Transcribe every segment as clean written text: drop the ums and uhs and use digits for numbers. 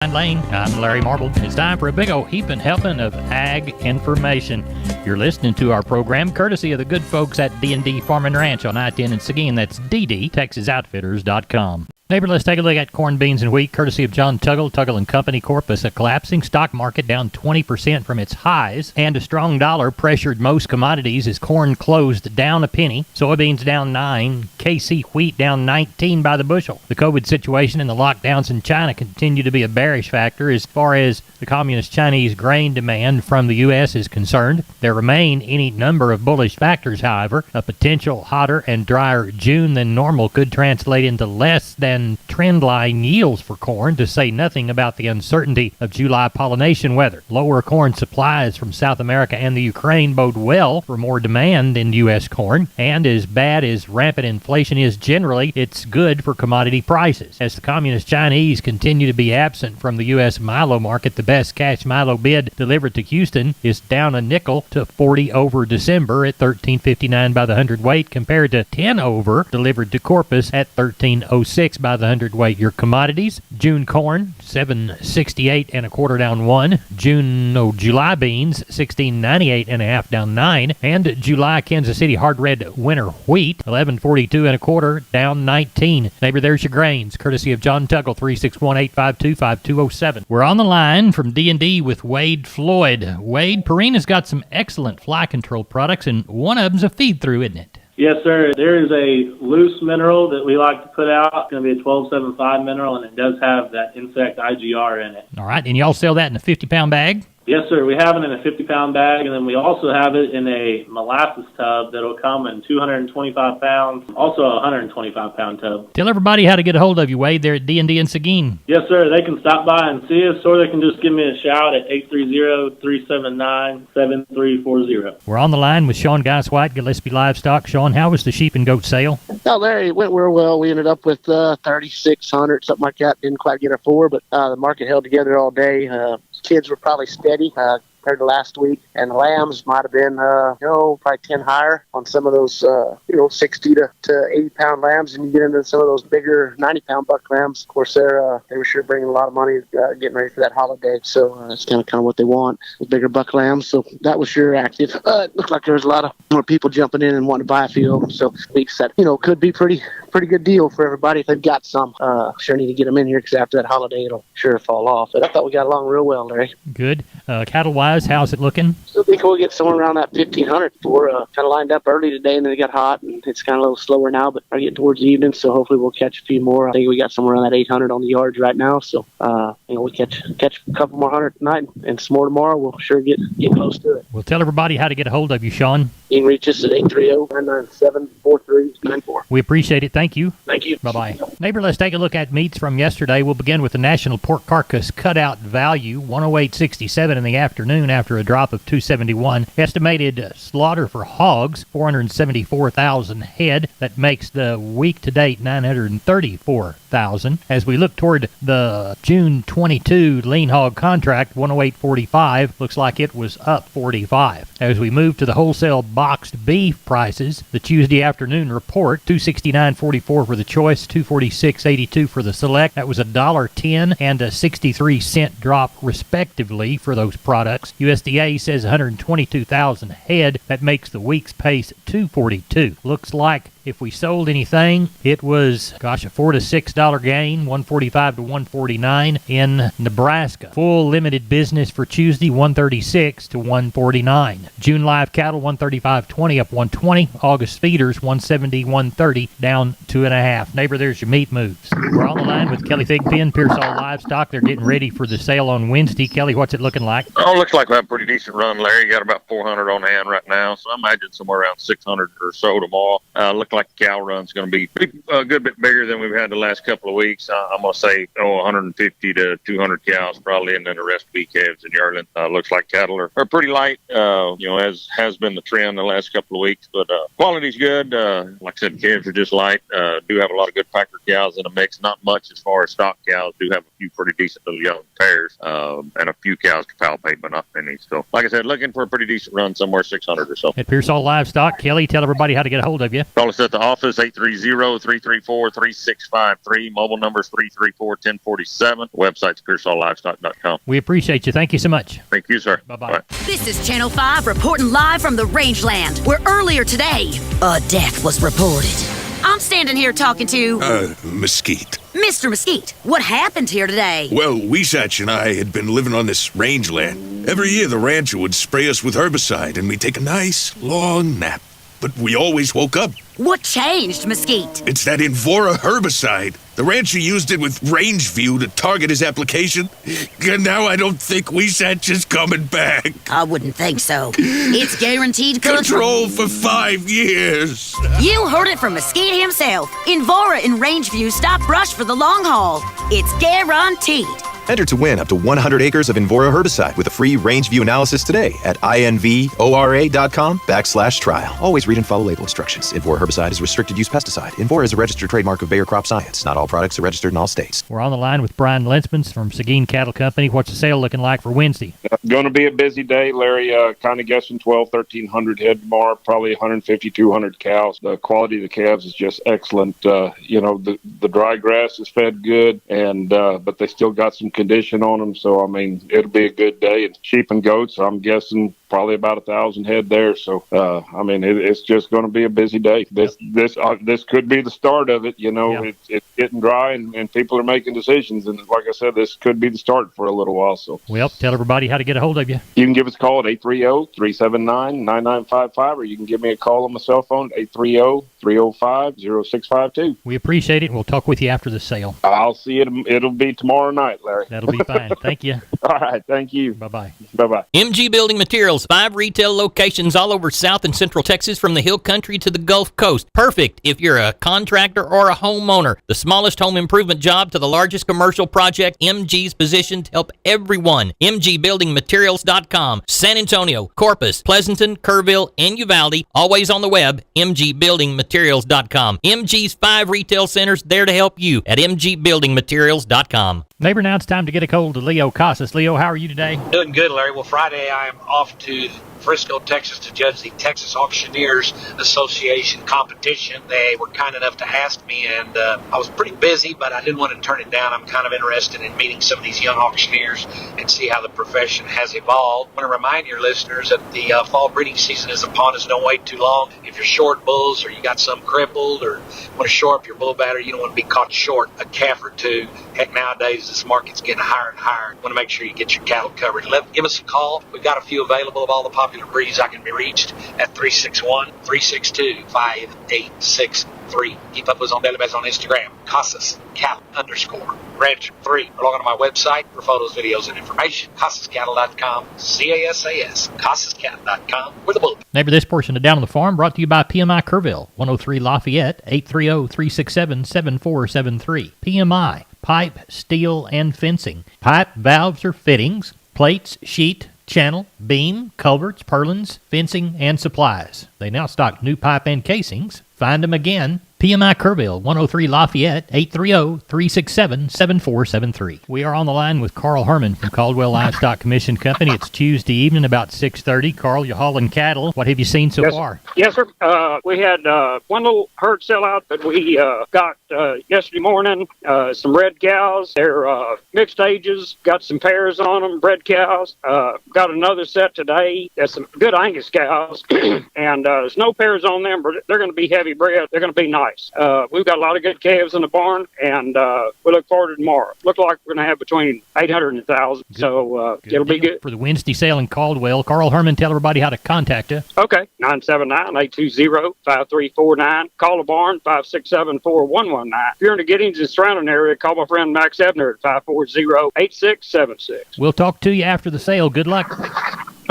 Lane. I'm Larry Marble. It's time for a big old heaping helping of ag information. You're listening to our program courtesy of the good folks at D&D Farm and Ranch on I-10 in Seguin. That's DDTexasOutfitters.com. Neighbor, let's take a look at corn, beans, and wheat, courtesy of John Tuggle, Tuggle & Company Corpus. A collapsing stock market down 20% from its highs, and a strong dollar pressured most commodities as corn closed down a penny, soybeans down 9, KC wheat down 19 by the bushel. The COVID situation and the lockdowns in China continue to be a bearish factor as far as the Communist Chinese grain demand from the U.S. is concerned. There remain any number of bullish factors, however. A potential hotter and drier June than normal could translate into less than trendline yields for corn, to say nothing about the uncertainty of July pollination weather. Lower corn supplies from South America and the Ukraine bode well for more demand in U.S. corn, and as bad as rampant inflation is generally, it's good for commodity prices. As the Communist Chinese continue to be absent from the U.S. milo market, the best cash milo bid delivered to Houston is down a nickel to 40 over December at $13.59 by the hundredweight, compared to 10 over delivered to Corpus at $13.06 by the hundredweight. Your commodities: June corn $7.68 and a quarter down 1, July beans $16.98 and a half down 9, and July Kansas City hard red winter wheat $11.42 and a quarter down 19. Neighbor, there's your grains, courtesy of John Tuggle, 361-852-5207. We're on the line from D&D with Wade Floyd. Wade, Purina's got some excellent fly control products, and one of them's a feed-through, isn't it? Yes, sir. There is a loose mineral that we like to put out. It's going to be a 1275 mineral, and it does have that insect IGR in it. All right, and y'all sell that in a 50-pound bag? Yes, sir. We have it in a 50-pound bag, and then we also have it in a molasses tub that'll come in 225 pounds, also a 125-pound tub. Tell everybody how to get a hold of you, Wade, there at D&D in Seguin. Yes, sir. They can stop by and see us, or they can just give me a shout at 830-379-7340. We're on the line with Sean Geiswhite, Gillespie Livestock. Sean, how was the sheep and goat sale? Oh, Larry, it went real well. We ended up with 3,600, something like that. Didn't quite get our 4, but the market held together all day. Kids were probably steady compared to last week, and the lambs might have been, probably 10 higher on some of those, 60 to 80 pound lambs, and you get into some of those bigger 90 pound buck lambs. Of course, they were sure bringing a lot of money, getting ready for that holiday, so that's kind of what they want, the bigger buck lambs. So that was sure active. It looked like there was a lot of more people jumping in and wanting to buy a few of them. So we said, could be pretty good deal for everybody if they've got some. Sure need to get them in here because after that holiday, it'll sure fall off. But I thought we got along real well, Larry. Good. Cattle-wise, how's it looking? Still think we'll get somewhere around that 1,500 for kind of lined up early today, and then it got hot, and it's kind of a little slower now, but are getting towards the evening, so hopefully we'll catch a few more. I think we got somewhere around that 800 on the yards right now, so we'll catch a couple more hundred tonight and some more tomorrow. We'll sure get close to it. Well, tell everybody how to get a hold of you, Sean. You can reach us at 830-997-4394. We appreciate it. Thank you. Thank you. Bye-bye. Neighbor, let's take a look at meats from yesterday. We'll begin with the national pork carcass cutout value, 108.67 in the afternoon after a drop of 271. Estimated slaughter for hogs, 474,000 head. That makes the week-to-date 934,000. As we look toward the June 22 lean hog contract, 108.45, looks like it was up 45. As we move to the wholesale boxed beef prices, the Tuesday afternoon report, 269.44 for the choice, 246.82 for the select. That was $1.10 and a 63-cent drop respectively for those products. USDA says 122,000 head. That makes the week's pace 242. Looks like if we sold anything, it was, a $4 to $6 gain, 145 to 149 in Nebraska. Full limited business for Tuesday, 136 to 149. June live cattle, 135.20 up 120. August feeders, 170, 130 down 2.5. Neighbor, there's your meat moves. We're on the line with Kelly Thigpen, Pearsall Livestock. They're getting ready for the sale on Wednesday. Kelly, what's it looking like? Oh, looks like we have a pretty decent run, Larry. You got about 400 on hand right now, so I imagine somewhere around 600 or so tomorrow. Look like the cow run's going to be a good bit bigger than we've had the last couple of weeks. I'm going to say 150 to 200 cows probably, and then the rest be calves and yearling. Looks like cattle are pretty light, as has been the trend the last couple of weeks, but quality's good. Like I said, calves are just light. do have a lot of good packer cows in the mix. Not much as far as stock cows. Do have a few pretty decent little young pairs, and a few cows to palpate, but not many. So, like I said, looking for a pretty decent run, somewhere 600 or so. At Pearsall Livestock, Kelly, tell everybody how to get a hold of you. Call us at the office, 830-334-3653. Mobile number is 334-1047. Website's PearsallLivestock.com. We appreciate you. Thank you so much. Thank you, sir. Bye-bye. Bye. This is Channel 5 reporting live from the Rangeland, where earlier today, a death was reported. I'm standing here talking to... Mesquite. Mr. Mesquite. What happened here today? Well, Weesatch and I had been living on this rangeland. Every year the rancher would spray us with herbicide and we'd take a nice, long nap. But we always woke up. What changed, Mesquite? It's that Invora herbicide. The rancher used it with Rangeview to target his application. And now I don't think Weesatch is coming back. I wouldn't think so. It's guaranteed Control for 5 years. You heard it from Mesquite himself. Invora and Rangeview stop brush for the long haul. It's guaranteed. Enter to win up to 100 acres of Invora herbicide with a free Rangeview analysis today at invora.com/trial. Always read and follow label instructions. Invora herbicide is a restricted use pesticide. Invora is a registered trademark of Bayer Crop Science. Not all products are registered in all states. We're on the line with Brian Lensmans from Seguin Cattle Company. What's the sale looking like for Wednesday? Going to be a busy day, Larry. Kind of guessing 1,300 head tomorrow, probably 150, 200 cows. The quality of the calves is just excellent. The dry grass is fed good, and but they still got some condition on them. So, I mean, it'll be a good day. And sheep and goats, I'm guessing probably about 1,000 head there. So, it's just going to be a busy day. This could be the start of it. It's getting dry and people are making decisions. And like I said, this could be the start for a little while. So, well, tell everybody how to get a hold of you. You can give us a call at 830-379-9955, or you can give me a call on my cell phone, 830-305-0652. We appreciate it, and we'll talk with you after the sale. I'll see you. It'll be tomorrow night, Larry. That'll be fine. Thank you. All right. Thank you. Bye-bye. Bye-bye. MG Building Materials, 5 retail locations all over South and Central Texas from the Hill Country to the Gulf Coast. Perfect if you're a contractor or a homeowner. The smallest home improvement job to the largest commercial project, MG's positioned to help everyone. MGBuildingMaterials.com. San Antonio, Corpus, Pleasanton, Kerrville, and Uvalde. Always on the web, MGBuildingMaterials.com. MG's 5 retail centers there to help you at MGBuildingMaterials.com. Neighbor, now it's time to get a hold of Leo Casas. Leo, how are you today? Doing good, Larry. Well, Friday I am off to Frisco, Texas to judge the Texas Auctioneers Association competition. They were kind enough to ask me, and I was pretty busy, but I didn't want to turn it down. I'm kind of interested in meeting some of these young auctioneers and see how the profession has evolved. I want to remind your listeners that the fall breeding season is upon us. Don't wait too long. If you're short bulls or you got some crippled or want to shore up your bull battery, you don't want to be caught short a calf or two. Heck, nowadays this market's getting higher and higher. You want to make sure you get your cattle covered. Give us a call. We've got a few available of all the popular breeds. I can be reached at 361-362-5863. Keep up with us on daily basis on Instagram, Casas Cattle _Ranch 3. Or log on to my website for photos, videos, and information. CasasCattle.com, CASAS, CasasCattle.com. We're the bull. Neighbor, this portion of Down on the Farm brought to you by PMI Kerrville, 103 Lafayette, 830-367-7473. PMI, pipe, steel, and fencing. Pipe, valves, or fittings, plates, sheet, channel, beam, culverts, purlins, fencing, and supplies. They now stock new pipe and casings. Find them again. PMI Kerrville, 103 Lafayette, 830-367-7473. We are on the line with Carl Herman from Caldwell Livestock Commission Company. It's Tuesday evening, about 6:30. Carl, you're hauling cattle. What have you seen so far? Yes, sir. We had one little herd sellout that we got yesterday morning. Some red cows. They're mixed ages. Got some pairs on them, bred cows. Got another set today. That's some good Angus cows. And there's no pairs on them, but they're going to be heavy bred. They're going to be nice. We've got a lot of good calves in the barn, and we look forward to tomorrow. Look like we're going to have between 800 and 1,000, so it'll be good. For the Wednesday sale in Caldwell, Carl Herman, tell everybody how to contact you. Okay, 979-820-5349. Call the barn, 567-4119. If you're in the Giddings and surrounding area, call my friend Max Ebner at 540-8676. We'll talk to you after the sale. Good luck.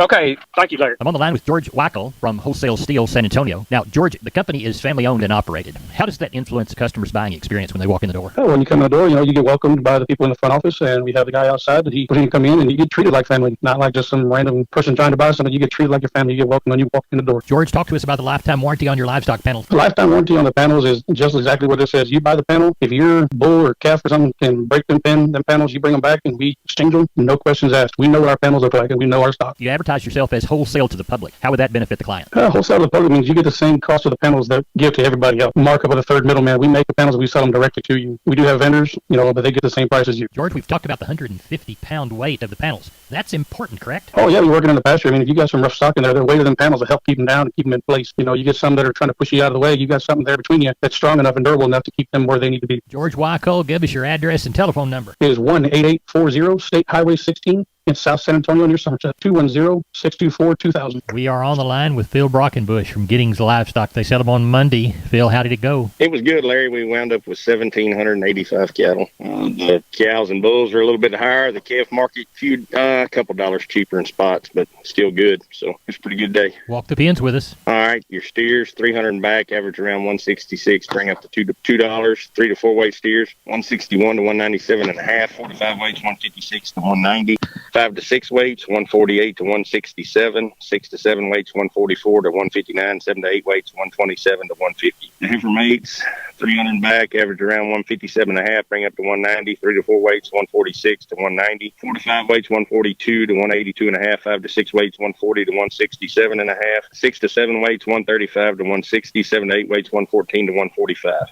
Okay, thank you, Larry. I'm on the line with George Wackel from Wholesale Steel San Antonio. Now, George, the company is family-owned and operated. How does that influence the customer's buying experience when they walk in the door? Oh, when you come in the door, you get welcomed by the people in the front office, and we have the guy outside that when you come in, and you get treated like family, not like just some random person trying to buy something. You get treated like your family. You get welcomed when you walk in the door. George, talk to us about the lifetime warranty on your livestock panels. The lifetime warranty on the panels is just exactly what it says. You buy the panel. If your bull or calf or something can break them panels, you bring them back, and we exchange them. No questions asked. We know what our panels look like, and we know our stock. You advertise yourself as wholesale to the public. How would that benefit the client? Wholesale to the public means you get the same cost of the panels that give to everybody else. Markup with a third middleman. We make the panels and we sell them directly to you. We do have vendors, but they get the same price as you. George, we've talked about the 150-pound weight of the panels. That's important, correct? Oh, yeah, we're working in the pasture. I mean, if you got some rough stock in there, the weight of them panels will help keep them down and keep them in place. You get some that are trying to push you out of the way. You got something there between you that's strong enough and durable enough to keep them where they need to be. George Wackel, give us your address and telephone number. It is 18840 State Highway 16 in South San Antonio near Somerset, 210-624-2000. We are on the line with Phil Brockenbush from Giddings Livestock. They set them on Monday. Phil, how did it go? It was good, Larry. We wound up with 1,785 cattle. The cows and bulls are a little bit higher. The calf market, a couple dollars cheaper in spots, but still good. So it's a pretty good day. Walk the pens with us. All right, your steers, 300 and back, average around 166, bring up to $2. 3 to 4 weight steers, 161 to 197 and a half. 45 weights, 156 to 190. 5 to 6 weights, 148 to 167. 6 to 7 weights, 144 to 159. 7 to 8 weights, 127 to 150. The heifer mates, 300 and back, average around 157 and a half, bring up to 190. 3 to 4 weights, 146 to 190. 4 to 5 weights, 142 to 182 and a half. 5 to 6 weights, 140 to 167 and a half. 6 to 7 weights, 135 to 160. 7 to 8 weights, 114 to 145.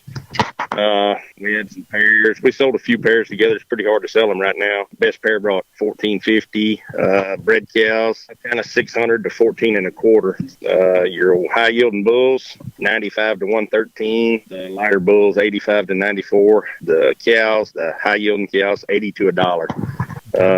We had some pairs. We sold a few pairs together. It's pretty hard to sell them right now. Best pair brought $14.50. Bred cows, kind of 600 to 14 and a quarter. Your high yielding bulls, 95 to 113. The lighter bulls, 85 to 94. The cows, the high yielding cows, 80 to $1.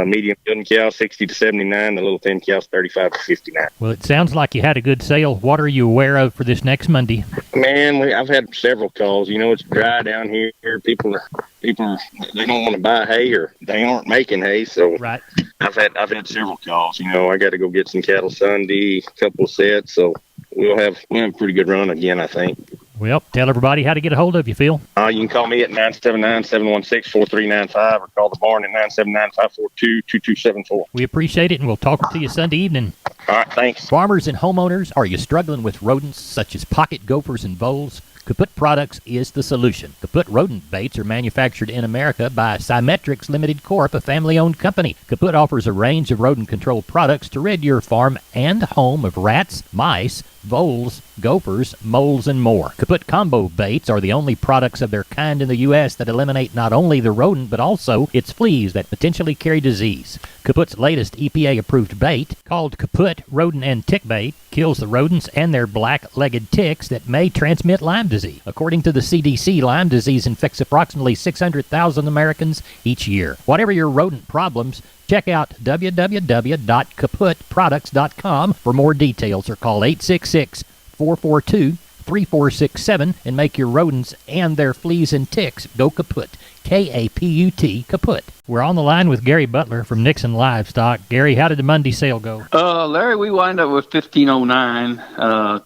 Medium yielding cows, 60 to 79. The little thin cows, 35 to 59. Well, it sounds like you had a good sale. What are you aware of for this next Monday? Man, I've had several calls. It's dry down here. People they don't want to buy hay, or they aren't making hay. So right. I've had several calls. I got to go get some cattle Sunday, a couple of sets. So we'll have a pretty good run again, I think. Well, tell everybody how to get a hold of you, Phil. You can call me at 979-716-4395 or call the barn at 979-542-2274. We appreciate it, and we'll talk to you Sunday evening. All right, thanks. Farmers and homeowners, are you struggling with rodents such as pocket gophers and voles? Kaput Products is the solution. Kaput rodent baits are manufactured in America by Symmetrics Limited Corp., a family-owned company. Kaput offers a range of rodent control products to rid your farm and home of rats, mice, voles, gophers, moles, and more. Kaput Combo Baits are the only products of their kind in the U.S. that eliminate not only the rodent, but also its fleas that potentially carry disease. Kaput's latest EPA-approved bait, called Kaput Rodent and Tick Bait, kills the rodents and their black-legged ticks that may transmit Lyme disease. According to the CDC, Lyme disease infects approximately 600,000 Americans each year. Whatever your rodent problems, check out www.kaputproducts.com for more details or call 866-442-3467 and make your rodents and their fleas and ticks go kaput. K-A-P-U-T, kaput. We're on the line with Gary Butler from Nixon Livestock. Gary, how did the Monday sale go? Larry, we wind up with 1,509,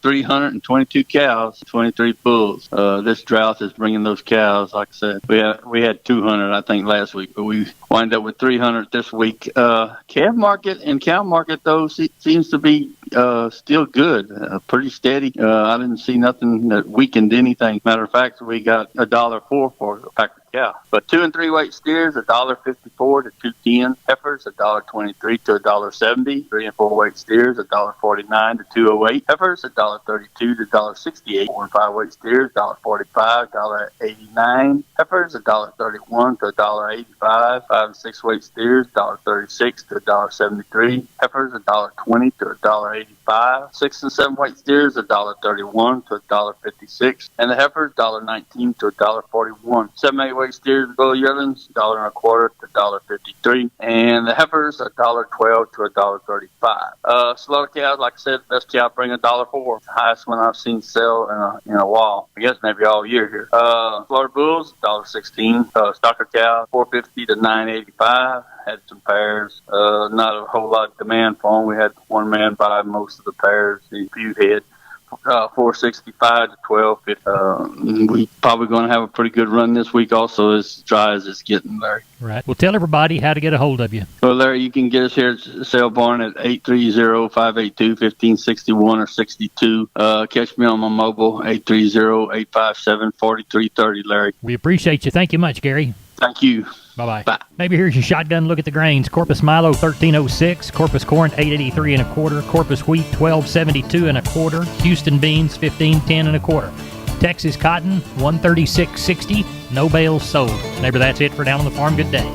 322 cows, 23 bulls. This drought is bringing those cows. Like I said, we had 200, I think, last week, but we wind up with 300 this week. Calf market and cow market, though, seems to be still good, pretty steady. I didn't see nothing that weakened anything. Matter of fact, we got $1.04 for a pack of cow. But 2 and 3 weight steers, $1.54 to $2.10. Heifers, $1.23 to $1.70. 3 and 4 weight steers, $1.49 to $2.08. Heifers, $1.32 to $1.68. 4 and 5 weight steers, $1.45, $1.89. Heifers, $1.31 to $1.85. 5 and 6 weight steers, $1.36 to $1.73. Heifers, $1.20 to $1.85. 6 and 7 weight steers, $1.31 to $1.56. And the heifers, $1.19 to $1.41. 7 and 8 weight steers, bull yearlings, $1.25 to $1.53, and the heifers $1.12 to $1.35. Slaughter cows, like I said, best cow bring $1.04, highest one I've seen sell in a while. I guess maybe all year here. Slaughter bulls $1.16. Stocker cow $4.50 to $9.85. Had some pairs. Not a whole lot of demand for them. We had one man buy most of the pairs. A few head. $4.65 to $12.50. We probably going to have a pretty good run this week. Also, as dry as it's getting, Larry. Right. Well, tell everybody how to get a hold of you. Well, Larry, you can get us here at Sale Barn at 830-582-1561 or 62. Catch me on my mobile 830-857-4330. Larry. We appreciate you. Thank you much, Gary. Thank you. Bye-bye. Bye. Maybe here's your shotgun look at the grains. Corpus Milo 1306, Corpus corn 883 and a quarter, Corpus wheat 1272 and a quarter, Houston beans 1510 and a quarter, Texas cotton 136.60. No bales sold. Neighbor, that's it for Down on the Farm. Good day.